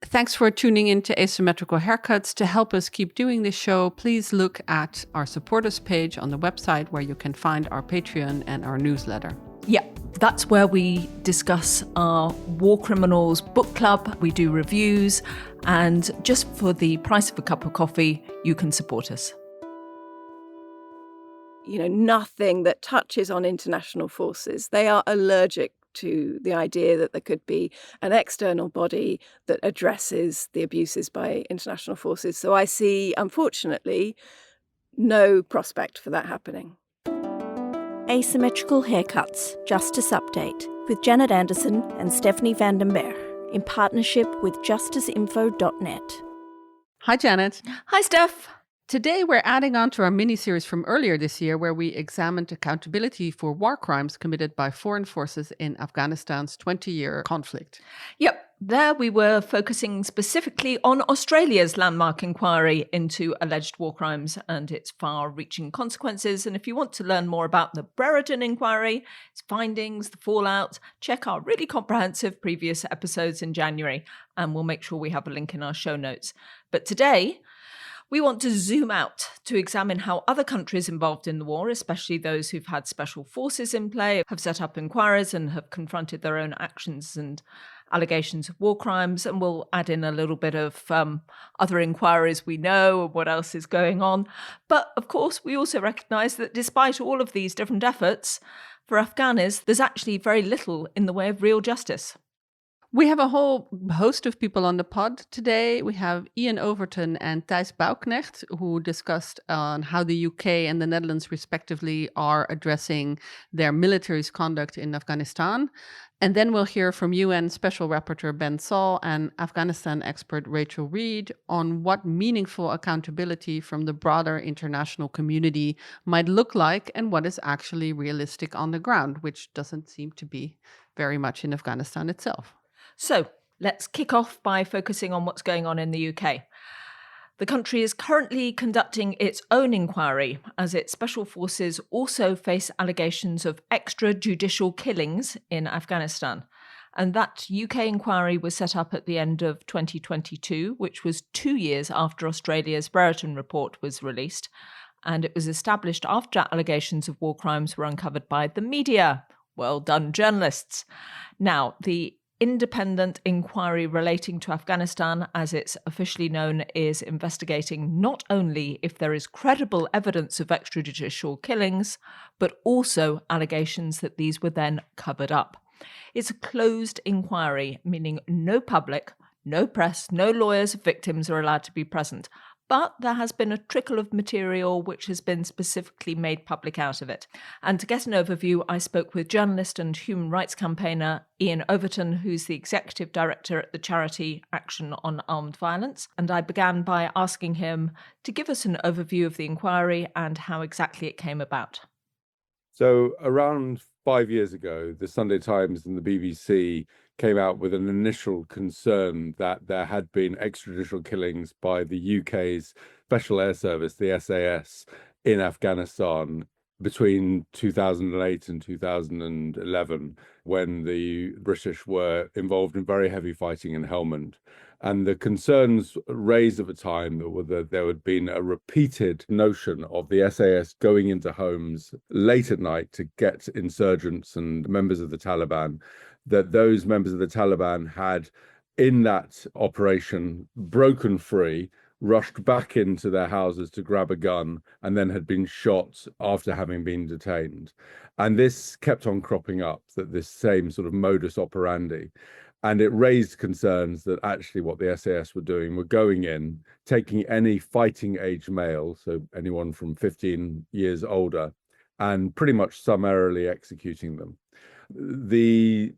Thanks for tuning in to Asymmetrical Haircuts. To help us keep doing this show, please look at our supporters page on the website where you can find our Patreon and our newsletter. Yeah, that's where we discuss our War Criminals book club. We do reviews, and just for the price of a cup of coffee, you can support us. Nothing that touches on international forces. They are allergic to the idea that there could be an external body that addresses the abuses by international forces. So I see, unfortunately, no prospect for that happening. Asymmetrical Haircuts, Justice Update, with Janet Anderson and Stephanie van den Berg, in partnership with justiceinfo.net. Hi, Janet. Hi, Steph. Today, we're adding on to our mini-series from earlier this year where we examined accountability for war crimes committed by foreign forces in Afghanistan's 20-year conflict. Yep, there we were focusing specifically on Australia's landmark inquiry into alleged war crimes and its far-reaching consequences. And if you want to learn more about the Brereton inquiry, its findings, the fallout, check our really comprehensive previous episodes in January, and we'll make sure we have a link in our show notes. But today, we want to zoom out to examine how other countries involved in the war, especially those who've had special forces in play, have set up inquiries and have confronted their own actions and allegations of war crimes. And we'll add in a little bit of other inquiries we know and what else is going on. But of course, we also recognise that despite all of these different efforts, for Afghanis, there's actually very little in the way of real justice. We have a whole host of people on the pod today. We have Iain Overton and Thijs Bouwknegt, who discussed on how the UK and the Netherlands respectively are addressing their military's conduct in Afghanistan. And then we'll hear from UN Special Rapporteur Saul and Afghanistan expert Rachel Reid on what meaningful accountability from the broader international community might look like and what is actually realistic on the ground, which doesn't seem to be very much in Afghanistan itself. So let's kick off by focusing on what's going on in the UK. The country is currently conducting its own inquiry as its special forces also face allegations of extrajudicial killings in Afghanistan. And that UK inquiry was set up at the end of 2022, which was 2 years after Australia's Brereton report was released. And it was established after allegations of war crimes were uncovered by the media. Well done, journalists. Now, the independent inquiry relating to Afghanistan, as it's officially known, is investigating not only if there is credible evidence of extrajudicial killings, but also allegations that these were then covered up. It's a closed inquiry, meaning no public, no press, no lawyers of victims are allowed to be present. But there has been a trickle of material which has been specifically made public out of it. And to get an overview, I spoke with journalist and human rights campaigner Iain Overton, who's the executive director at the charity Action on Armed Violence. And I began by asking him to give us an overview of the inquiry and how exactly it came about. So around 5 years ago, the Sunday Times and the BBC came out with an initial concern that there had been extrajudicial killings by the UK's Special Air Service, the SAS, in Afghanistan between 2008 and 2011, when the British were involved in very heavy fighting in Helmand. And the concerns raised at the time were that there had been a repeated notion of the SAS going into homes late at night to get insurgents and members of the Taliban, that those members of the Taliban had, in that operation, broken free, rushed back into their houses to grab a gun, and then had been shot after having been detained. And this kept on cropping up, that this same sort of modus operandi. And it raised concerns that actually what the SAS were doing were going in, taking any fighting age male, so anyone from 15 years older, and pretty much summarily executing them. The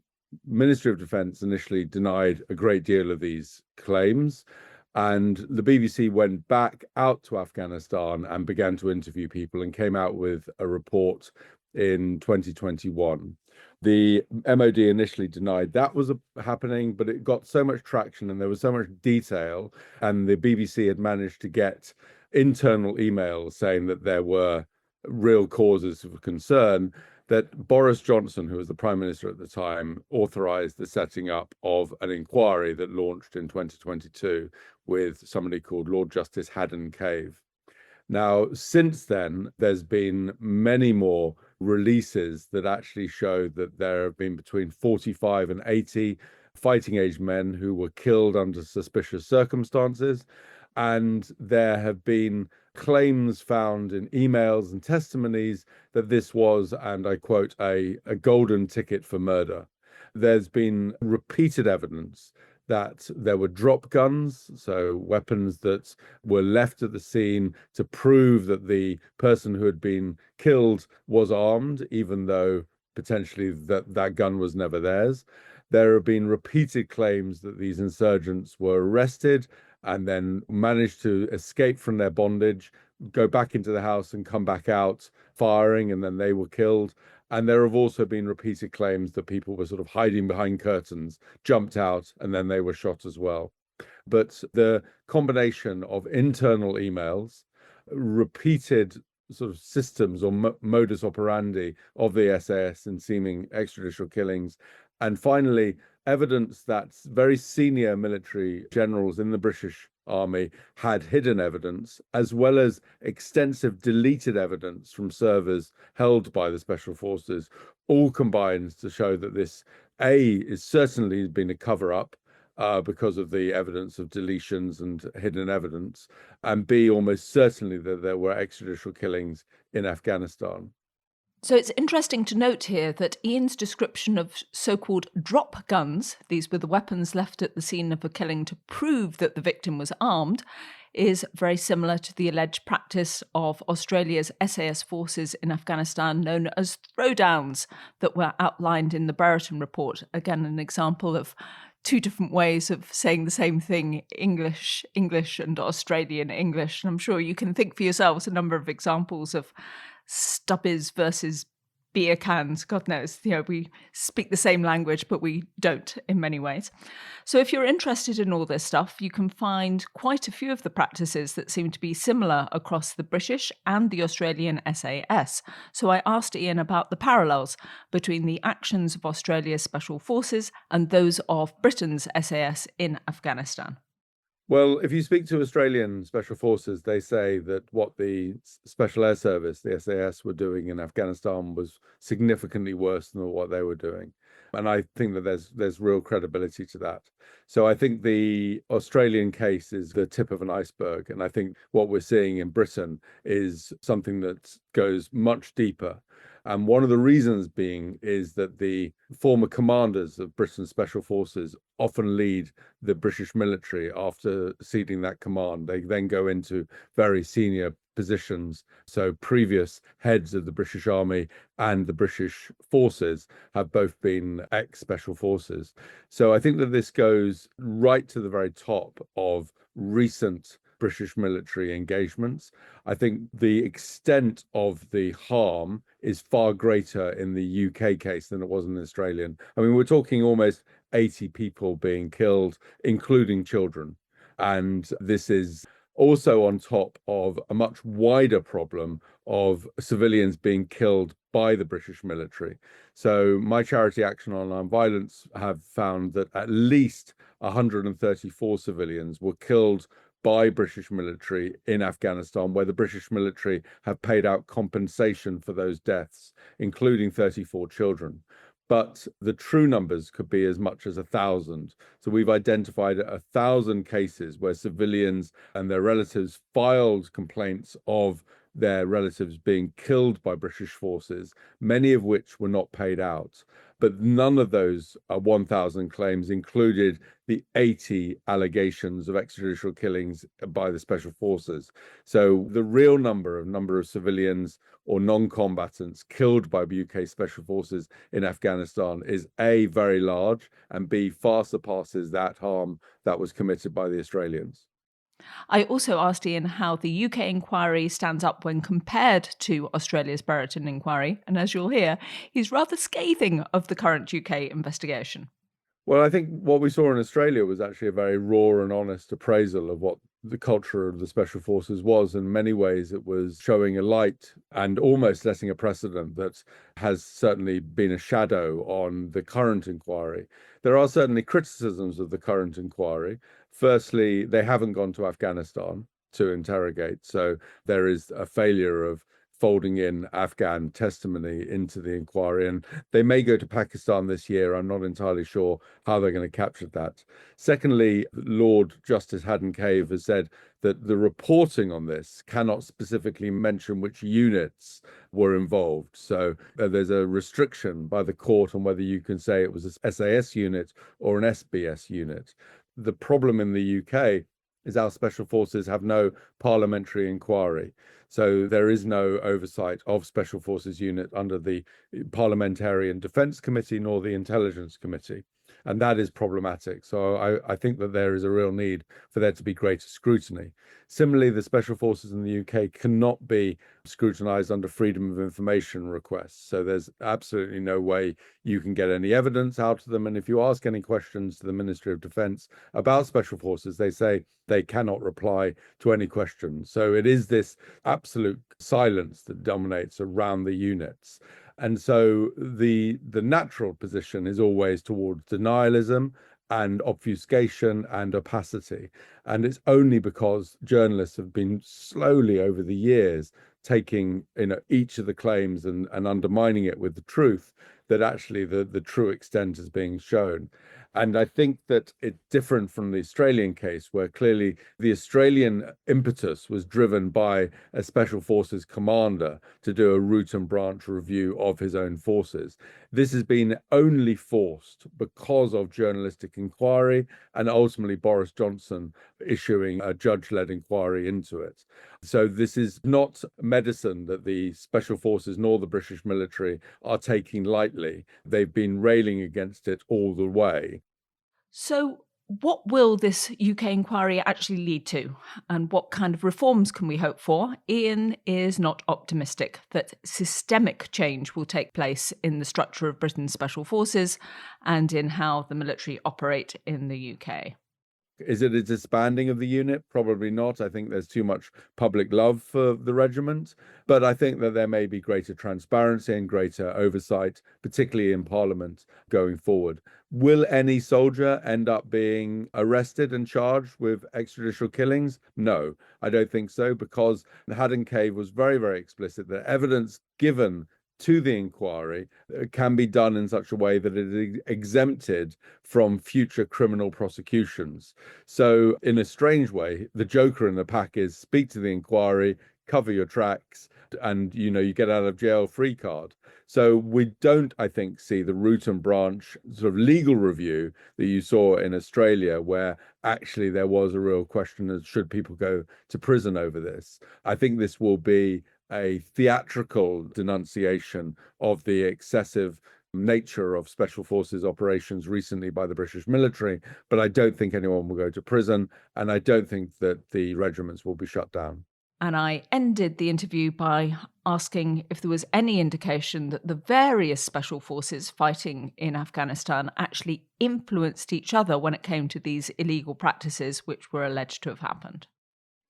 Ministry of Defence initially denied a great deal of these claims, and the BBC went back out to Afghanistan and began to interview people and came out with a report in 2021. The MOD initially denied that was happening, but it got so much traction and there was so much detail, and the BBC had managed to get internal emails saying that there were real causes of concern, that Boris Johnson, who was the Prime Minister at the time, authorised the setting up of an inquiry that launched in 2022 with somebody called Lord Justice Haddon Cave. Now, since then, there's been many more releases that actually show that there have been between 45 and 80 fighting age men who were killed under suspicious circumstances. And there have been claims found in emails and testimonies that this was, and I quote, a golden ticket for murder. There's been repeated evidence that there were drop guns, so weapons that were left at the scene to prove that the person who had been killed was armed, even though potentially that gun was never theirs. There have been repeated claims that these insurgents were arrested and then managed to escape from their bondage, go back into the house and come back out firing, and then they were killed. And there have also been repeated claims that people were sort of hiding behind curtains, jumped out, and then they were shot as well. But the combination of internal emails, repeated sort of systems or modus operandi of the SAS in seeming extrajudicial killings, and finally, evidence that very senior military generals in the British Army had hidden evidence, as well as extensive deleted evidence from servers held by the Special Forces, all combines to show that this, A, is certainly been a cover-up because of the evidence of deletions and hidden evidence, and B, almost certainly that there were extrajudicial killings in Afghanistan. So it's interesting to note here that Iain's description of so-called drop guns, these were the weapons left at the scene of a killing to prove that the victim was armed, is very similar to the alleged practice of Australia's SAS forces in Afghanistan known as throwdowns that were outlined in the Brereton report. Again, an example of two different ways of saying the same thing, English and Australian English. And I'm sure you can think for yourselves a number of examples of stubbies versus beer cans. God knows, we speak the same language, but we don't in many ways. So if you're interested in all this stuff, you can find quite a few of the practices that seem to be similar across the British and the Australian SAS. So I asked Iain about the parallels between the actions of Australia's Special Forces and those of Britain's SAS in Afghanistan. Well, if you speak to Australian Special Forces, they say that what the Special Air Service, the SAS, were doing in Afghanistan was significantly worse than what they were doing. And I think that there's real credibility to that. So I think the Australian case is the tip of an iceberg. And I think what we're seeing in Britain is something that goes much deeper. And one of the reasons being is that the former commanders of Britain's Special Forces often lead the British military after ceding that command. They then go into very senior positions. So previous heads of the British Army and the British forces have both been ex-Special Forces. So I think that this goes right to the very top of recent British military engagements. I think the extent of the harm is far greater in the UK case than it was in the Australian. I mean, we're talking almost 80 people being killed, including children. And this is also on top of a much wider problem of civilians being killed by the British military. So my charity Action on Armed Violence have found that at least 134 civilians were killed by British military in Afghanistan, where the British military have paid out compensation for those deaths, including 34 children. But the true numbers could be as much as 1,000. So we've identified 1,000 cases where civilians and their relatives filed complaints of their relatives being killed by British forces, many of which were not paid out. But none of those 1,000 claims included the 80 allegations of extrajudicial killings by the Special Forces. So the real number of civilians or non-combatants killed by UK Special Forces in Afghanistan is A, very large, and B, far surpasses that harm that was committed by the Australians. I also asked Iain how the UK inquiry stands up when compared to Australia's Brereton inquiry, and as you'll hear, he's rather scathing of the current UK investigation. Well, I think what we saw in Australia was actually a very raw and honest appraisal of what the culture of the Special Forces was. In many ways, it was showing a light and almost setting a precedent that has certainly been a shadow on the current inquiry. There are certainly criticisms of the current inquiry. Firstly, they haven't gone to Afghanistan to interrogate. So there is a failure of folding in Afghan testimony into the inquiry. And they may go to Pakistan this year. I'm not entirely sure how they're going to capture that. Secondly, Lord Justice Haddon Cave has said that the reporting on this cannot specifically mention which units were involved. So there's a restriction by the court on whether you can say it was a SAS unit or an SBS unit. The problem in the UK is our special forces have no parliamentary inquiry. So there is no oversight of Special Forces unit under the Parliamentarian Defence Committee nor the Intelligence Committee. And that is problematic. So I think that there is a real need for there to be greater scrutiny. Similarly, the Special Forces in the UK cannot be scrutinised under freedom of information requests. So there's absolutely no way you can get any evidence out of them. And if you ask any questions to the Ministry of Defence about Special Forces, they say they cannot reply to any questions. So it is this absolute silence that dominates around the units. And so the natural position is always towards denialism and obfuscation and opacity. And it's only because journalists have been slowly over the years taking each of the claims and undermining it with the truth that actually the true extent is being shown. And I think that it's different from the Australian case, where clearly the Australian impetus was driven by a Special Forces commander to do a root and branch review of his own forces. This has been only forced because of journalistic inquiry and ultimately Boris Johnson issuing a judge-led inquiry into it. So this is not medicine that the Special Forces nor the British military are taking lightly. They've been railing against it all the way. So what will this UK inquiry actually lead to? And what kind of reforms can we hope for? Iain is not optimistic that systemic change will take place in the structure of Britain's special forces and in how the military operate in the UK. Is it a disbanding of the unit? Probably not. I think there's too much public love for the regiment. But I think that there may be greater transparency and greater oversight, particularly in Parliament, going forward. Will any soldier end up being arrested and charged with extrajudicial killings? No, I don't think so, because Haddon Cave was very, very explicit that evidence given to the inquiry can be done in such a way that it is exempted from future criminal prosecutions. So in a strange way, the joker in the pack is speak to the inquiry, cover your tracks, and you get out of jail free card. So we don't, I think, see the root and branch sort of legal review that you saw in Australia, where actually there was a real question of should people go to prison over this. I think this will be a theatrical denunciation of the excessive nature of Special Forces operations recently by the British military, but I don't think anyone will go to prison, and I don't think that the regiments will be shut down. And I ended the interview by asking if there was any indication that the various special forces fighting in Afghanistan actually influenced each other when it came to these illegal practices which were alleged to have happened.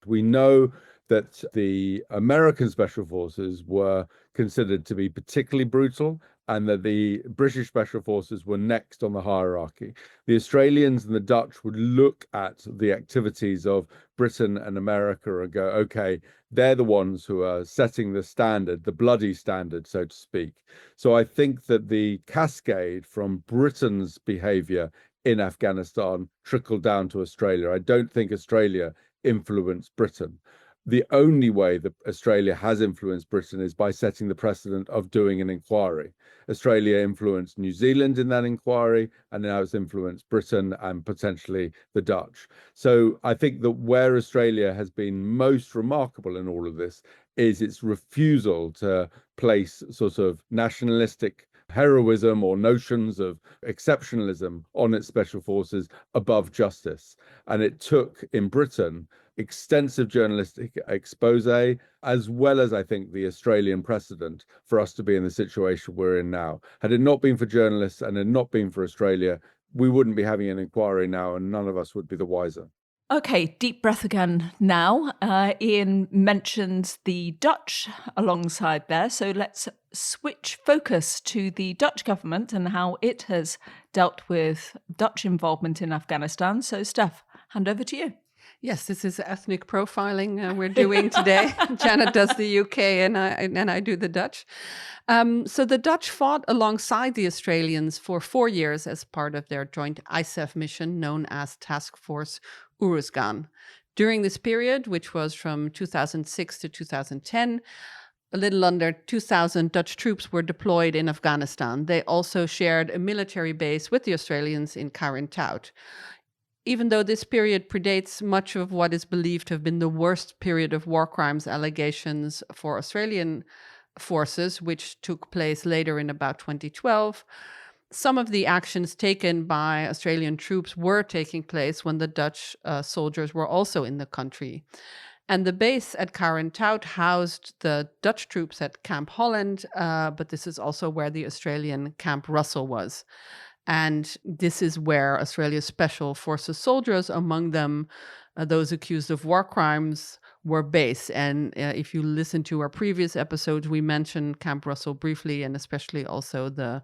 We know that the American Special Forces were considered to be particularly brutal, and that the British Special Forces were next on the hierarchy. The Australians and the Dutch would look at the activities of Britain and America and go, okay, they're the ones who are setting the standard, the bloody standard, so to speak. So I think that the cascade from Britain's behavior in Afghanistan trickled down to Australia. I don't think Australia influenced Britain. The only way that Australia has influenced Britain is by setting the precedent of doing an inquiry. Australia influenced New Zealand in that inquiry, and now it's influenced Britain and potentially the Dutch. So I think that where Australia has been most remarkable in all of this is its refusal to place sort of nationalistic heroism or notions of exceptionalism on its special forces above justice. And it took in Britain extensive journalistic expose, as well as I think the Australian precedent, for us to be in the situation we're in now. Had it not been for journalists and had not been for Australia, we wouldn't be having an inquiry now, and none of us would be the wiser. Okay, deep breath again now. Iain mentioned the Dutch alongside there, so let's switch focus to the Dutch government and how it has dealt with Dutch involvement in Afghanistan. So, Steph, hand over to you. Yes, this is ethnic profiling we're doing today. Janet does the UK and I do the Dutch. So the Dutch fought alongside the Australians for 4 years as part of their joint ISAF mission known as Task Force Oeruzgan. During this period, which was from 2006 to 2010, a little under 2,000 Dutch troops were deployed in Afghanistan. They also shared a military base with the Australians in Carintout. Even though this period predates much of what is believed to have been the worst period of war crimes allegations for Australian forces, which took place later in about 2012, some of the actions taken by Australian troops were taking place when the Dutch soldiers were also in the country. And the base at Carintout housed the Dutch troops at Camp Holland, but this is also where the Australian Camp Russell was. And this is where Australia's Special Forces soldiers, among them those accused of war crimes, were based. And if you listen to our previous episodes, we mentioned Camp Russell briefly, and especially also the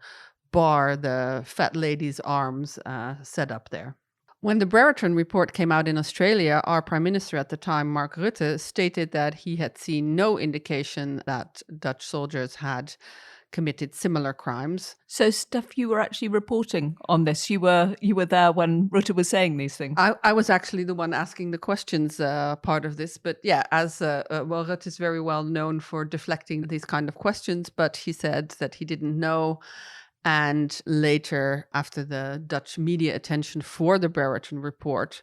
bar, the Fat Lady's Arms, set up there. When the Brereton report came out in Australia, our Prime Minister at the time, Mark Rutte, stated that he had seen no indication that Dutch soldiers had committed similar crimes. So, Steph, you were actually reporting on this. You were there when Rutte was saying these things. I was actually the one asking the questions part of this. But yeah, as Rutte is very well known for deflecting these kind of questions, but he said that he didn't know. And later, after the Dutch media attention for the Brereton report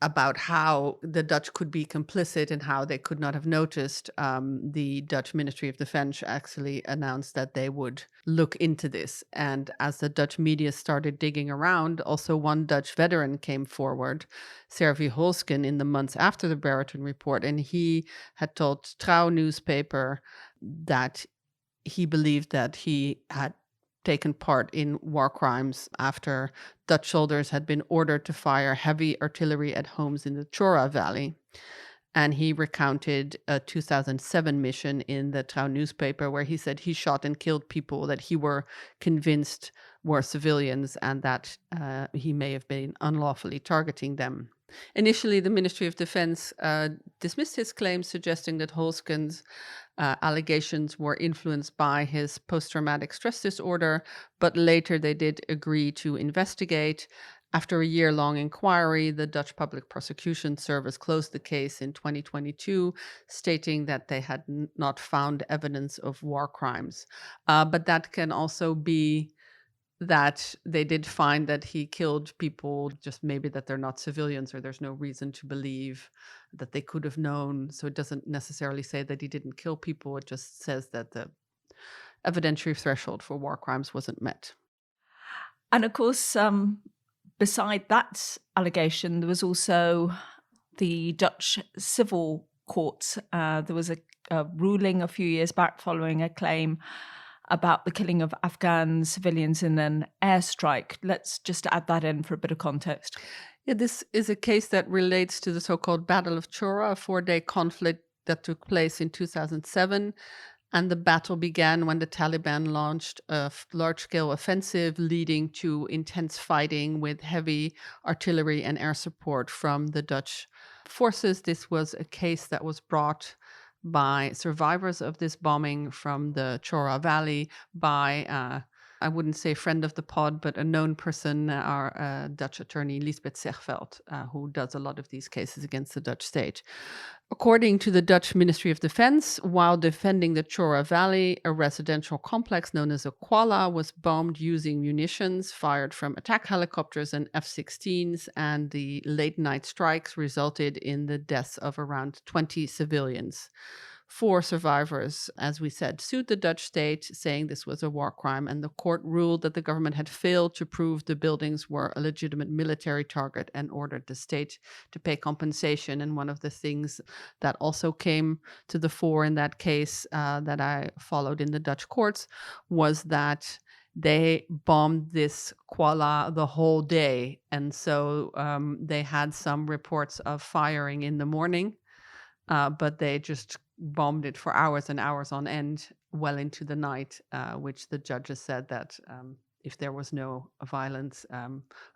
about how the Dutch could be complicit and how they could not have noticed, the Dutch Ministry of Defense actually announced that they would look into this. And as the Dutch media started digging around, also one Dutch veteran came forward, Servi Holsken, in the months after the Brereton report. And he had told Trouw newspaper that he believed that he had taken part in war crimes after Dutch soldiers had been ordered to fire heavy artillery at homes in the Chora Valley. And he recounted a 2007 mission in the Trouw newspaper where he said he shot and killed people that he were convinced were civilians and that he may have been unlawfully targeting them. Initially, the Ministry of Defense dismissed his claims, suggesting that Holsken's allegations were influenced by his post-traumatic stress disorder, but later they did agree to investigate. After a year-long inquiry, the Dutch Public Prosecution Service closed the case in 2022, stating that they had not found evidence of war crimes. But that can also be that they did find that he killed people, just maybe that they're not civilians or there's no reason to believe that they could have known. So it doesn't necessarily say that he didn't kill people. It just says that the evidentiary threshold for war crimes wasn't met. And of course, beside that allegation, there was also the Dutch civil courts. There was a ruling a few years back following a claim about the killing of Afghan civilians in an airstrike. Let's just add that in for a bit of context. Yeah, this is a case that relates to the so-called Battle of Chora, a 4-day conflict that took place in 2007. And the battle began when the Taliban launched a large-scale offensive, leading to intense fighting with heavy artillery and air support from the Dutch forces. This was a case that was brought by survivors of this bombing from the Chora Valley, by, I wouldn't say friend of the pod, but a known person, our Dutch attorney, Lisbeth Zegveld, who does a lot of these cases against the Dutch state. According to the Dutch Ministry of Defense, while defending the Chora Valley, a residential complex known as a Kuala was bombed using munitions fired from attack helicopters and F-16s, and the late-night strikes resulted in the deaths of around 20 civilians. 4 survivors, as we said, sued the Dutch state, saying this was a war crime, and the court ruled that the government had failed to prove the buildings were a legitimate military target and ordered the state to pay compensation. And one of the things that also came to the fore in that case that I followed in the Dutch courts was that they bombed this Kuala the whole day. And so they had some reports of firing in the morning, but they just bombed it for hours and hours on end, well into the night, which the judges said that if there was no violence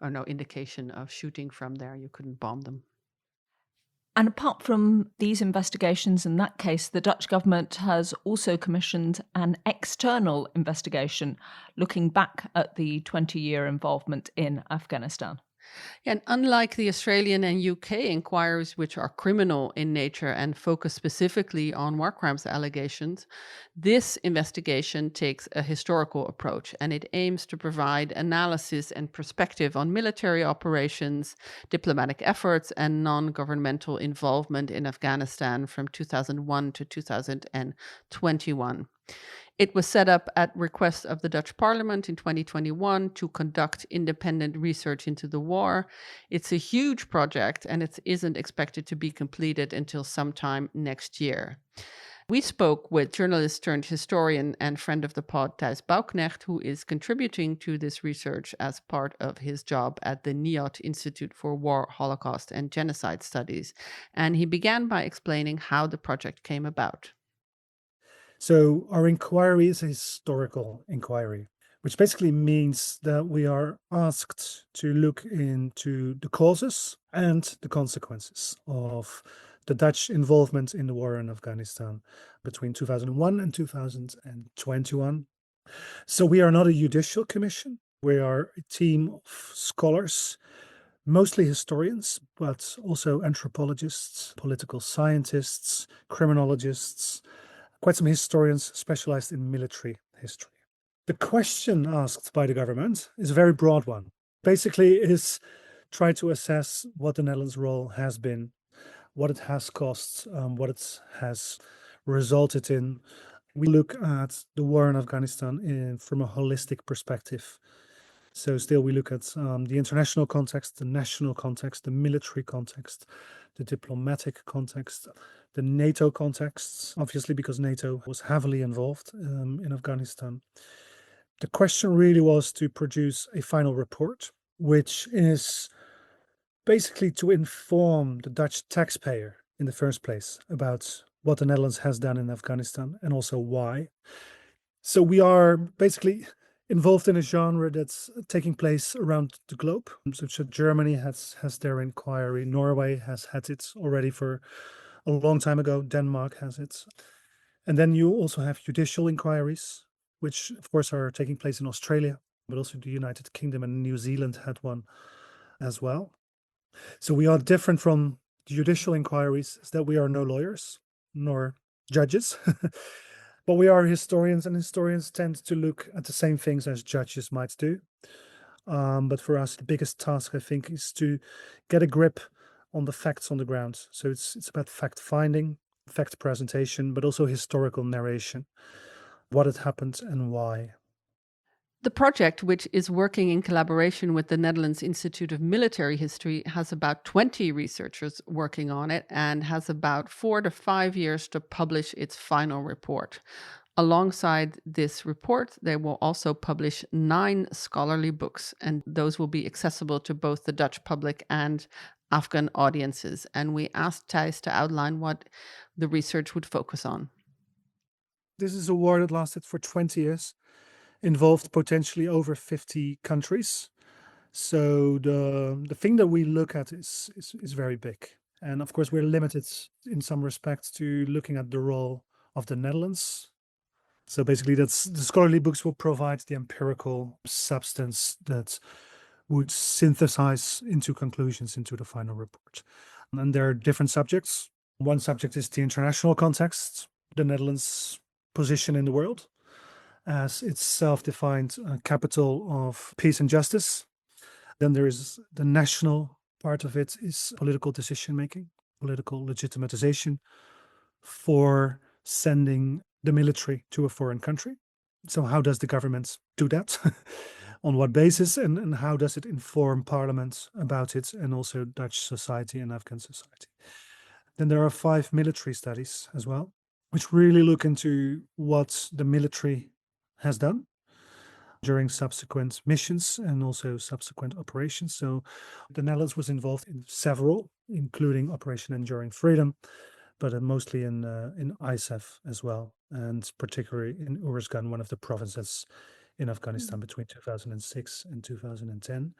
or no indication of shooting from there, you couldn't bomb them. And apart from these investigations in that case, the Dutch government has also commissioned an external investigation looking back at the 20-year involvement in Afghanistan. And unlike the Australian and UK inquiries, which are criminal in nature and focus specifically on war crimes allegations, this investigation takes a historical approach, and it aims to provide analysis and perspective on military operations, diplomatic efforts, and non-governmental involvement in Afghanistan from 2001 to 2021. It was set up at request of the Dutch Parliament in 2021 to conduct independent research into the war. It's a huge project, and it isn't expected to be completed until sometime next year. We spoke with journalist turned historian and friend of the pod, Thijs Bouwknegt, who is contributing to this research as part of his job at the NIOT Institute for War, Holocaust, and Genocide Studies. And he began by explaining how the project came about. So our inquiry is a historical inquiry, which basically means that we are asked to look into the causes and the consequences of the Dutch involvement in the war in Afghanistan between 2001 and 2021. So we are not a judicial commission. We are a team of scholars, mostly historians, but also anthropologists, political scientists, criminologists, quite some historians specialized in military history. The question asked by the government is a very broad one. Basically, it is try to assess what the Netherlands' role has been, what it has cost, what it has resulted in. We look at the war in Afghanistan from a holistic perspective. So still we look at the international context, the national context, the military context, the diplomatic context, the NATO contexts, obviously because NATO was heavily involved in Afghanistan. The question really was to produce a final report, which is basically to inform the Dutch taxpayer in the first place about what the Netherlands has done in Afghanistan and also why. So we are basically involved in a genre that's taking place around the globe. So Germany has their inquiry. Norway has had it already for a long time ago. Denmark has it. And then you also have judicial inquiries, which of course are taking place in Australia, but also the United Kingdom and New Zealand had one as well. So we are different from judicial inquiries, is that we are no lawyers nor judges. But we are historians, and historians tend to look at the same things as judges might do. But for us, the biggest task, I think, is to get a grip on the facts on the ground. So it's about fact finding, fact presentation, but also historical narration, what had happened and why. The project, which is working in collaboration with the Netherlands Institute of Military History, has about 20 researchers working on it and has about 4 to 5 years to publish its final report. Alongside this report, they will also publish 9 scholarly books, and those will be accessible to both the Dutch public and Afghan audiences. And we asked Thijs to outline what the research would focus on. This is a war that lasted for 20 years. Involved potentially over 50 countries. So the thing that we look at is very big. And of course, we're limited in some respects to looking at the role of the Netherlands. So basically, that's the scholarly books will provide the empirical substance that would synthesize into conclusions into the final report. And there are different subjects. One subject is the international context, the Netherlands' position in the world as its self-defined capital of peace and justice. Then there is the national part of it is political decision-making, political legitimization for sending the military to a foreign country. So how does the government do that? On what basis? And how does it inform parliament about it and also Dutch society and Afghan society? Then there are 5 military studies as well, which really look into what the military has done, during subsequent missions and also subsequent operations. So the Netherlands was involved in several, including Operation Enduring Freedom, but mostly in ISAF as well, and particularly in Uruzgan, one of the provinces in Afghanistan between 2006 and 2010.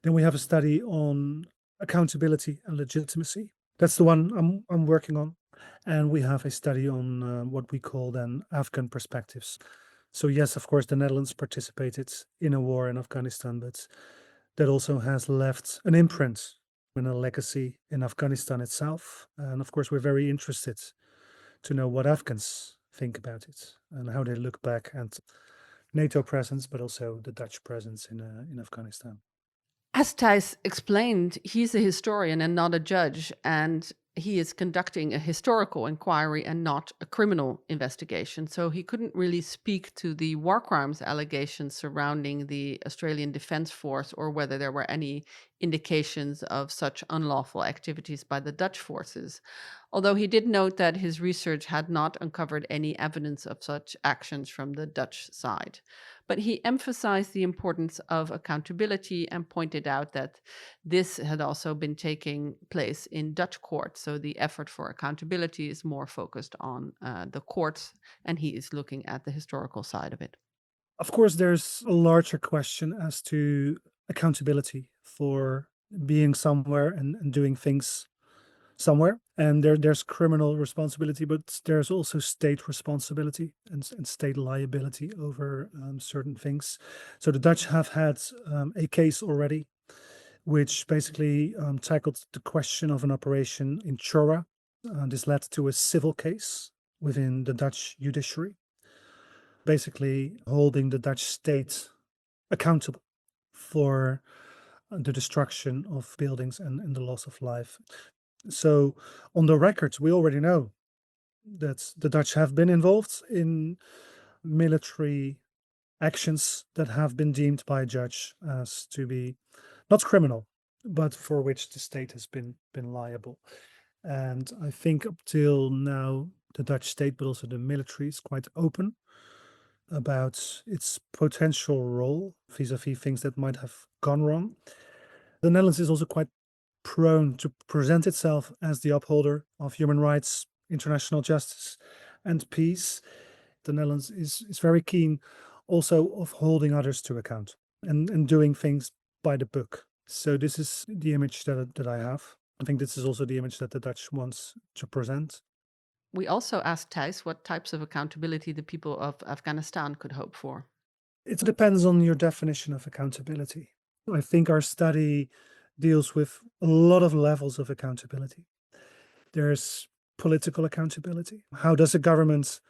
Then we have a study on accountability and legitimacy. That's the one I'm working on. And we have a study on what we call then Afghan perspectives. So yes, of course, the Netherlands participated in a war in Afghanistan, but that also has left an imprint and a legacy in Afghanistan itself. And of course, we're very interested to know what Afghans think about it and how they look back at NATO presence, but also the Dutch presence in Afghanistan. As Thijs explained, he's a historian and not a judge, and he is conducting a historical inquiry and not a criminal investigation. So he couldn't really speak to the war crimes allegations surrounding the Australian Defence Force or whether there were any indications of such unlawful activities by the Dutch forces. Although he did note that his research had not uncovered any evidence of such actions from the Dutch side. But he emphasized the importance of accountability and pointed out that this had also been taking place in Dutch courts. So the effort for accountability is more focused on the courts, and he is looking at the historical side of it. Of course, there's a larger question as to accountability for being somewhere and doing things somewhere. And there's criminal responsibility, but there's also state responsibility and state liability over certain things. So the Dutch have had a case already, which basically tackled the question of an operation in Chora. This led to a civil case within the Dutch judiciary, basically holding the Dutch state accountable for the destruction of buildings and the loss of life. So on the records, we already know that the Dutch have been involved in military actions that have been deemed by a judge as to be not criminal, but for which the state has been liable. And I think up till now, the Dutch state, but also the military, is quite open about its potential role vis-a-vis things that might have gone wrong. The Netherlands is also quite prone to present itself as the upholder of human rights, international justice, and peace. The Netherlands is very keen also of holding others to account and doing things by the book. So this is the image that I have. I think this is also the image that the Dutch wants to present. We also asked Thijs what types of accountability the people of Afghanistan could hope for. It depends on your definition of accountability. I think our study deals with a lot of levels of accountability. There's political accountability. How does a government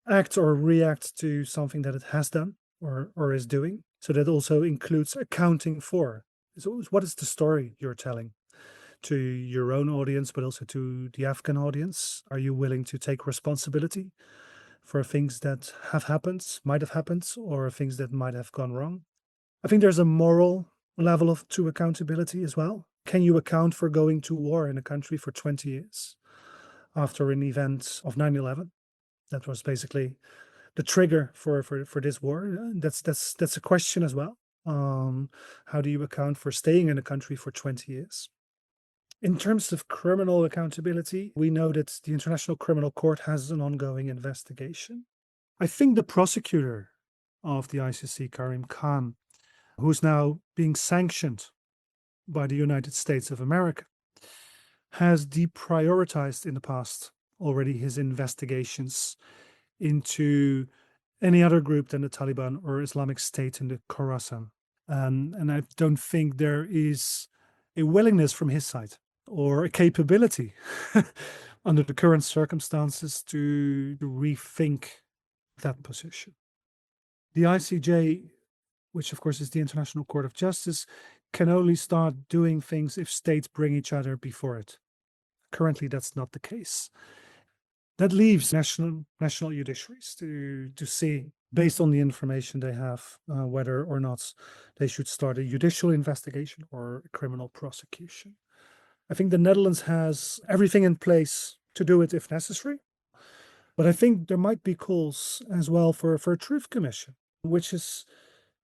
act or react to something that it has done or is doing? So that also includes accounting for. So what is the story you're telling to your own audience, but also to the Afghan audience? Are you willing to take responsibility for things that have happened, might have happened, or things that might have gone wrong? I think there's a moral level to accountability as well. Can you account for going to war in a country for 20 years after an event of 9/11? That was basically the trigger for this war. That's a question as well. How do you account for staying in a country for 20 years? In terms of criminal accountability, we know that the International Criminal Court has an ongoing investigation. I think the prosecutor of the ICC, Karim Khan, who's now being sanctioned by the United States of America, has deprioritized in the past already his investigations into any other group than the Taliban or Islamic State in the Khorasan. And I don't think there is a willingness from his side or a capability under the current circumstances to rethink that position. The ICJ, which of course is the International Court of Justice, can only start doing things if states bring each other before it. Currently, that's not the case. That leaves national judiciaries to see, based on the information they have, whether or not they should start a judicial investigation or a criminal prosecution. I think the Netherlands has everything in place to do it if necessary. But I think there might be calls as well for a truth commission which is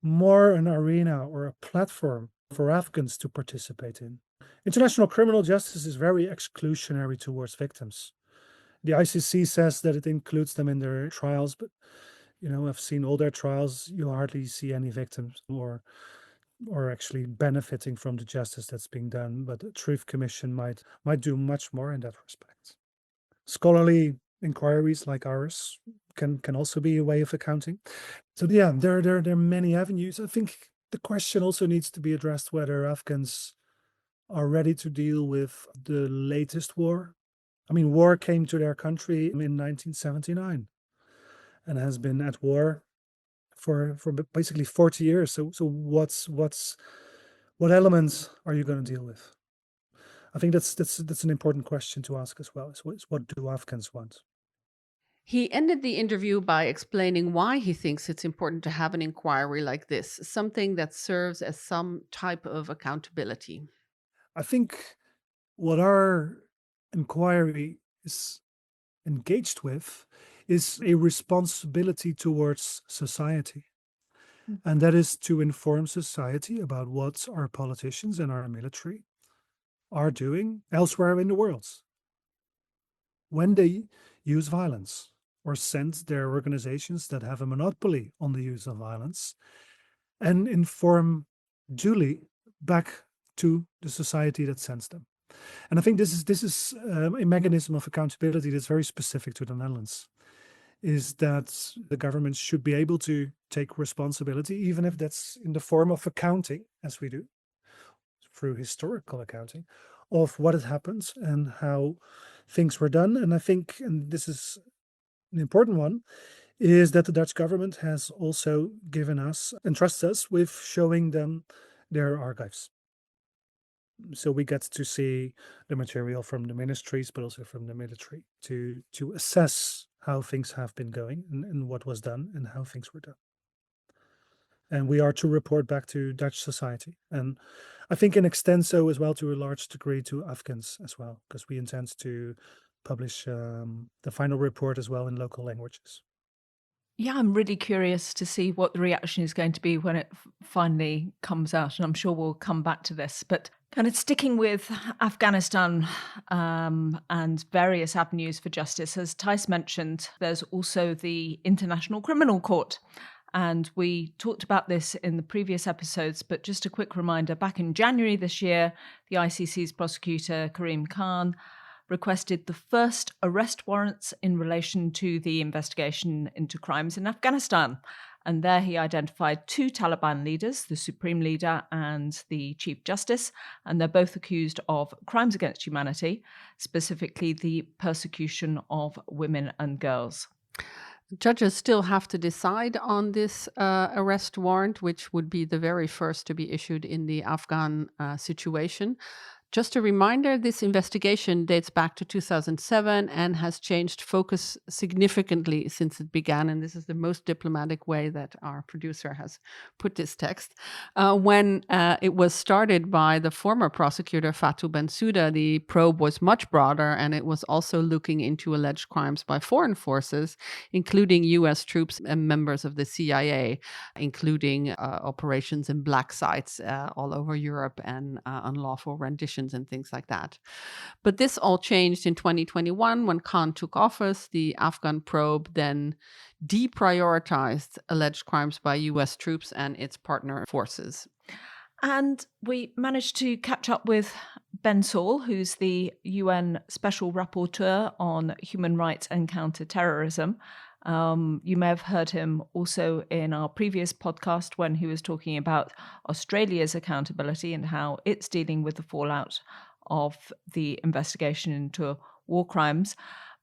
more an arena or a platform for Afghans to participate in. International criminal justice is very exclusionary towards victims. The ICC says that it includes them in their trials, but I've seen all their trials. You hardly see any victims or actually benefiting from the justice that's being done. But the Truth Commission might do much more in that respect. Scholarly inquiries like ours can also be a way of accounting. So yeah, there are many avenues. I think the question also needs to be addressed whether Afghans are ready to deal with the latest war. I mean, war came to their country in 1979 and has been at war for basically 40 years. So what elements are you going to deal with? I think that's an important question to ask as well. Is what do Afghans want? He ended the interview by explaining why he thinks it's important to have an inquiry like this, something that serves as some type of accountability. I think what our inquiry is engaged with is a responsibility towards society. And that is to inform society about what our politicians and our military are doing elsewhere in the world when they use violence or send their organizations that have a monopoly on the use of violence, and inform duly back to the society that sends them. And I think this is a mechanism of accountability that's very specific to the Netherlands, is that the government should be able to take responsibility, even if that's in the form of accounting, as we do, through historical accounting, of what had happened and how things were done. And I think, and this is an important one, is that the Dutch government has also given us and trusts us with showing them their archives. So we get to see the material from the ministries, but also from the military to assess how things have been going and what was done and how things were done. And we are to report back to Dutch society. And I think in extenso as well to a large degree to Afghans as well, because we intend to publish the final report as well in local languages. Yeah, I'm really curious to see what the reaction is going to be when it finally comes out. And I'm sure we'll come back to this. But kind of sticking with Afghanistan and various avenues for justice, as Thijs mentioned, there's also the International Criminal Court. And we talked about this in the previous episodes, but just a quick reminder, back in January this year, the ICC's prosecutor, Karim Khan, requested the first arrest warrants in relation to the investigation into crimes in Afghanistan. And there he identified two Taliban leaders, the Supreme Leader and the Chief Justice, and they're both accused of crimes against humanity, specifically the persecution of women and girls. Judges still have to decide on this arrest warrant, which would be the very first to be issued in the Afghan situation. Just a reminder, this investigation dates back to 2007 and has changed focus significantly since it began. And this is the most diplomatic way that our producer has put this text. When it was started by the former prosecutor, Fatou Bensouda, the probe was much broader, and it was also looking into alleged crimes by foreign forces, including US troops and members of the CIA, including operations in black sites all over Europe and unlawful renditions and things like that. But this all changed in 2021 when Khan took office. The Afghan probe then deprioritized alleged crimes by US troops and its partner forces. And we managed to catch up with Ben Saul, who's the UN Special Rapporteur on Human Rights and Counter-Terrorism. You may have heard him also in our previous podcast when he was talking about Australia's accountability and how it's dealing with the fallout of the investigation into war crimes.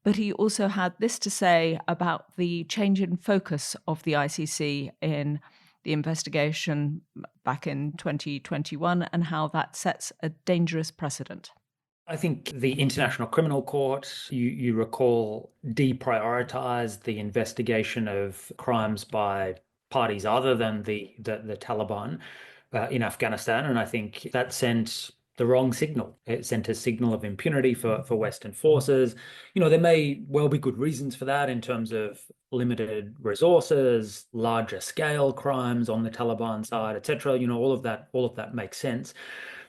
But he also had this to say about the change in focus of the ICC in the investigation back in 2021 and how that sets a dangerous precedent. I think the International Criminal Court, you recall, deprioritized the investigation of crimes by parties other than the Taliban in Afghanistan. And I think that sent the wrong signal. It sent a signal of impunity for Western forces. There may well be good reasons for that in terms of limited resources, larger scale crimes on the Taliban side, etc. All of that makes sense.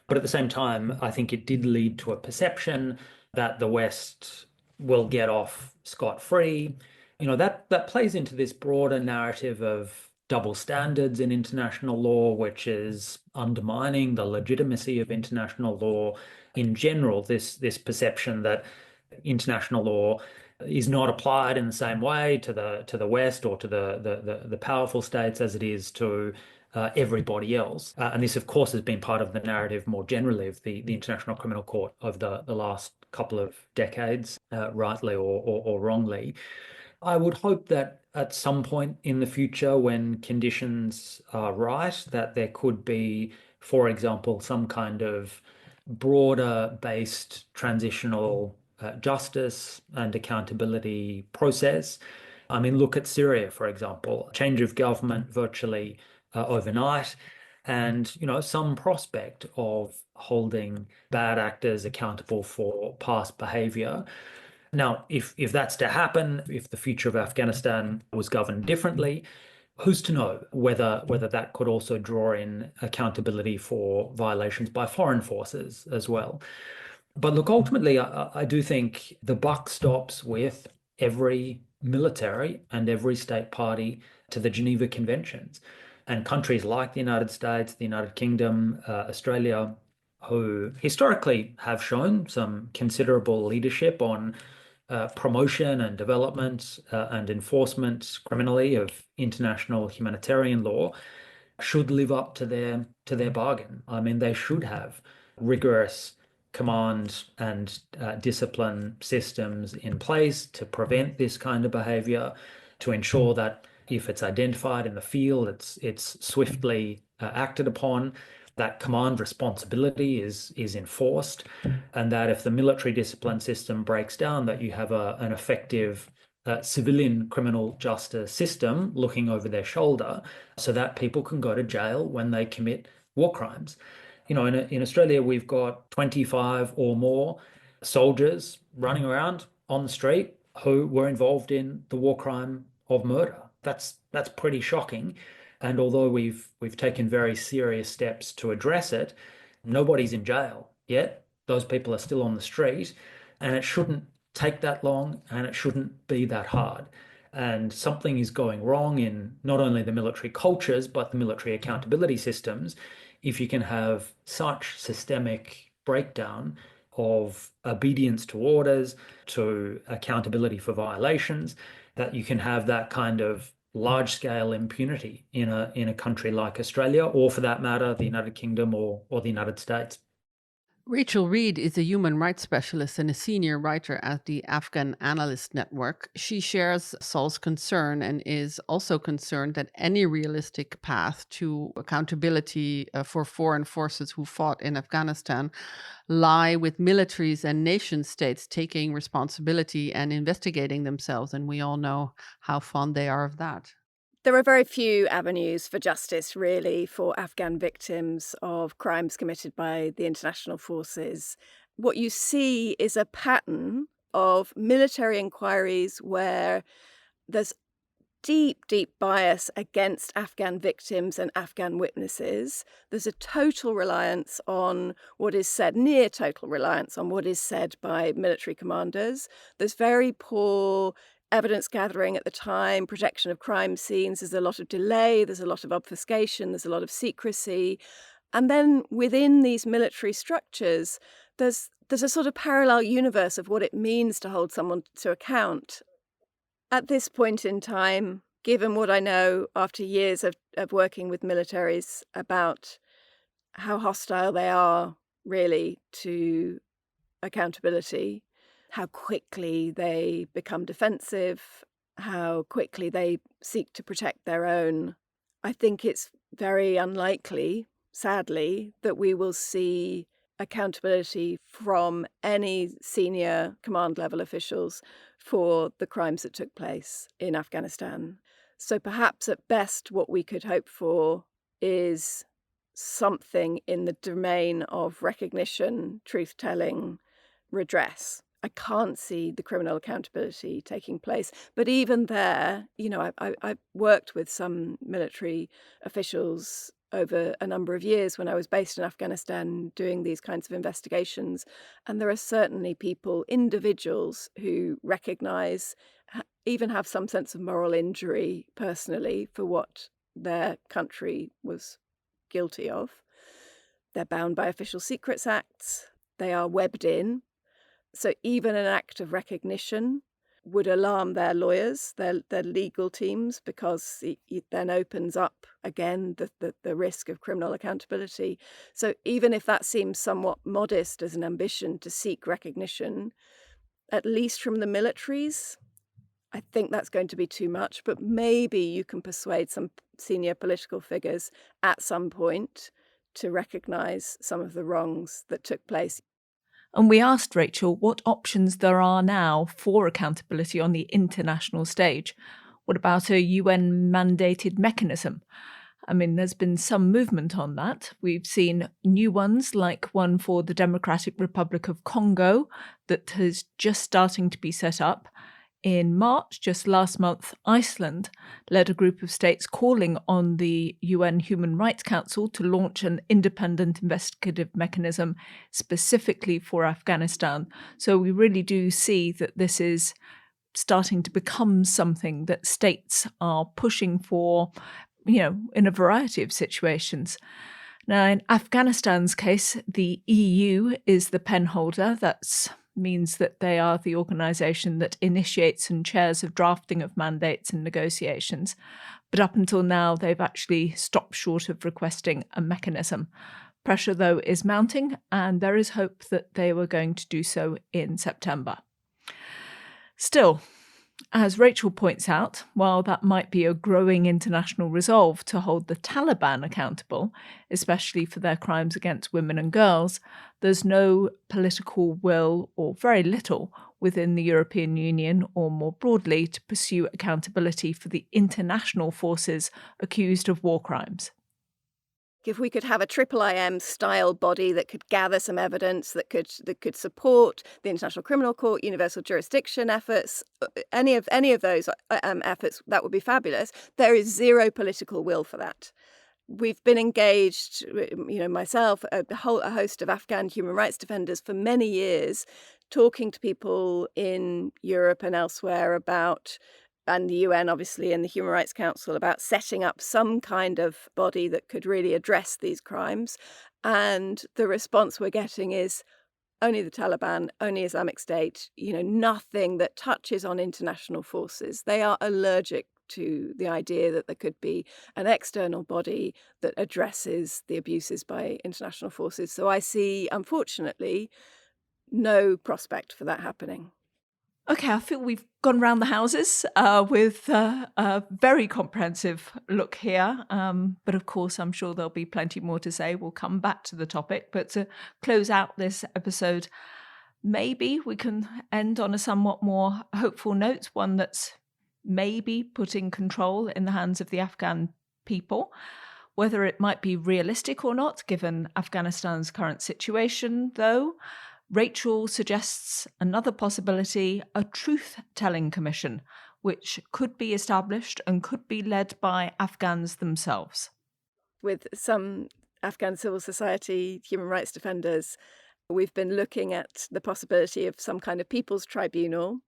But at the same time, I think it did lead to a perception that the West will get off scot-free. That plays into this broader narrative of double standards in international law, which is undermining the legitimacy of international law in general. This perception that international law is not applied in the same way to the West or to the powerful states as it is to everybody else. And this, of course, has been part of the narrative more generally of the International Criminal Court over the last couple of decades, rightly or wrongly. I would hope that at some point in the future, when conditions are right, that there could be, for example, some kind of broader-based transitional justice and accountability process. I mean, look at Syria, for example, change of government virtually overnight, and some prospect of holding bad actors accountable for past behavior. Now, if that's to happen, if the future of Afghanistan was governed differently, who's to know whether that could also draw in accountability for violations by foreign forces as well. But look, ultimately, I do think the buck stops with every military and every state party to the Geneva Conventions. And countries like the United States, the United Kingdom, Australia, who historically have shown some considerable leadership on promotion and development and enforcement criminally of international humanitarian law, should live up to their bargain. I mean, they should have rigorous command and discipline systems in place to prevent this kind of behavior, to ensure that if it's identified in the field, it's swiftly acted upon, that command responsibility is enforced, and that if the military discipline system breaks down, that you have an effective civilian criminal justice system looking over their shoulder so that people can go to jail when they commit war crimes. In Australia, we've got 25 or more soldiers running around on the street who were involved in the war crime of murder. That's pretty shocking. And although we've taken very serious steps to address it, nobody's in jail yet. Those people are still on the street, and it shouldn't take that long, and it shouldn't be that hard. And something is going wrong in not only the military cultures, but the military accountability systems, if you can have such systemic breakdown of obedience to orders, to accountability for violations, that you can have that kind of large-scale impunity in a country like Australia, or for that matter, the United Kingdom or the United States. Rachel Reid is a human rights specialist and a senior writer at the Afghan Analyst Network. She shares Saul's concern and is also concerned that any realistic path to accountability for foreign forces who fought in Afghanistan lie with militaries and nation states taking responsibility and investigating themselves. And we all know how fond they are of that. There are very few avenues for justice, really, for Afghan victims of crimes committed by the international forces. What you see is a pattern of military inquiries where there's deep, deep bias against Afghan victims and Afghan witnesses. There's a total reliance on what is said, near total reliance on what is said by military commanders. There's very poor evidence gathering at the time, protection of crime scenes. There's a lot of delay, there's a lot of obfuscation, there's a lot of secrecy. And then within these military structures, there's a sort of parallel universe of what it means to hold someone to account. At this point in time, given what I know after years of working with militaries about how hostile they are really to accountability, how quickly they become defensive, how quickly they seek to protect their own, I think it's very unlikely, sadly, that we will see accountability from any senior command level officials for the crimes that took place in Afghanistan. So perhaps at best what we could hope for is something in the domain of recognition, truth-telling, redress. I can't see the criminal accountability taking place. But even there, I've worked with some military officials over a number of years when I was based in Afghanistan doing these kinds of investigations. And there are certainly people, individuals, who recognise, even have some sense of moral injury personally for what their country was guilty of. They're bound by Official Secrets Acts. They are webbed in. So even an act of recognition would alarm their lawyers, their legal teams, because it then opens up again the risk of criminal accountability. So even if that seems somewhat modest as an ambition to seek recognition, at least from the militaries, I think that's going to be too much. But maybe you can persuade some senior political figures at some point to recognise some of the wrongs that took place. And we asked Rachel what options there are now for accountability on the international stage. What about a UN-mandated mechanism? I mean, there's been some movement on that. We've seen new ones, like one for the Democratic Republic of Congo, that is just starting to be set up. In March, just last month, Iceland led a group of states calling on the UN Human Rights Council to launch an independent investigative mechanism specifically for Afghanistan. So we really do see that this is starting to become something that states are pushing for, in a variety of situations. Now, in Afghanistan's case, the EU is the penholder. That means that they are the organisation that initiates and chairs of drafting of mandates and negotiations. But up until now, they've actually stopped short of requesting a mechanism. Pressure, though, is mounting, and there is hope that they were going to do so in September. Still, as Rachel points out, while that might be a growing international resolve to hold the Taliban accountable, especially for their crimes against women and girls, there's no political will, or very little, within the European Union or more broadly to pursue accountability for the international forces accused of war crimes. If we could have a IIIM style body that could gather some evidence, that could support the International Criminal Court, universal jurisdiction efforts, any of those efforts, that would be fabulous. There is zero political will for that. We've been engaged, myself, a host of Afghan human rights defenders for many years, talking to people in Europe and elsewhere about, and the UN, obviously, and the Human Rights Council, about setting up some kind of body that could really address these crimes. And the response we're getting is only the Taliban, only Islamic State, nothing that touches on international forces. They are allergic to the idea that there could be an external body that addresses the abuses by international forces. So I see, unfortunately, no prospect for that happening. Okay, I feel we've gone round the houses with a very comprehensive look here. But of course, I'm sure there'll be plenty more to say. We'll come back to the topic. But to close out this episode, maybe we can end on a somewhat more hopeful note, one that's maybe putting control in the hands of the Afghan people. Whether it might be realistic or not, given Afghanistan's current situation, though, Rachel suggests another possibility, a truth-telling commission, which could be established and could be led by Afghans themselves. With some Afghan civil society human rights defenders, we've been looking at the possibility of some kind of people's tribunal,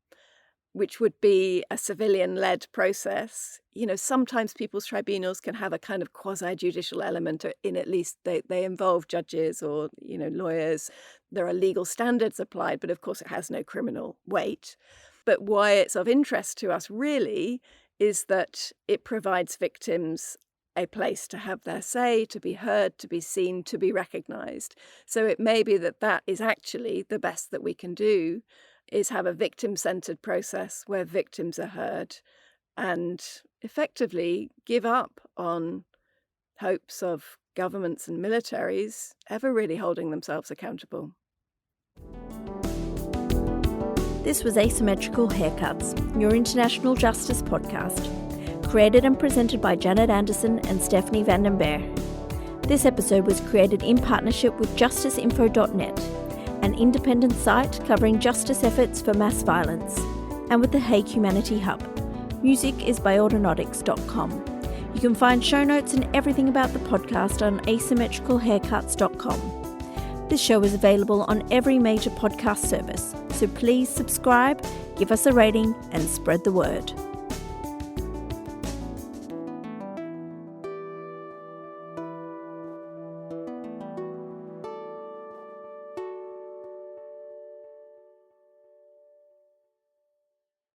which would be a civilian-led process. Sometimes people's tribunals can have a kind of quasi-judicial element, or in at least they involve judges or, lawyers. There are legal standards applied, but of course it has no criminal weight. But why it's of interest to us really is that it provides victims a place to have their say, to be heard, to be seen, to be recognised. So it may be that is actually the best that we can do, is have a victim-centred process where victims are heard and effectively give up on hopes of governments and militaries ever really holding themselves accountable. This was Asymmetrical Haircuts, your international justice podcast, created and presented by Janet Anderson and Stephanie Vandenberg. This episode was created in partnership with justiceinfo.net, an independent site covering justice efforts for mass violence, and with the Hague Humanity Hub. Music is by autonautics.com. You can find show notes and everything about the podcast on asymmetricalhaircuts.com. This show is available on every major podcast service, so please subscribe, give us a rating, and spread the word.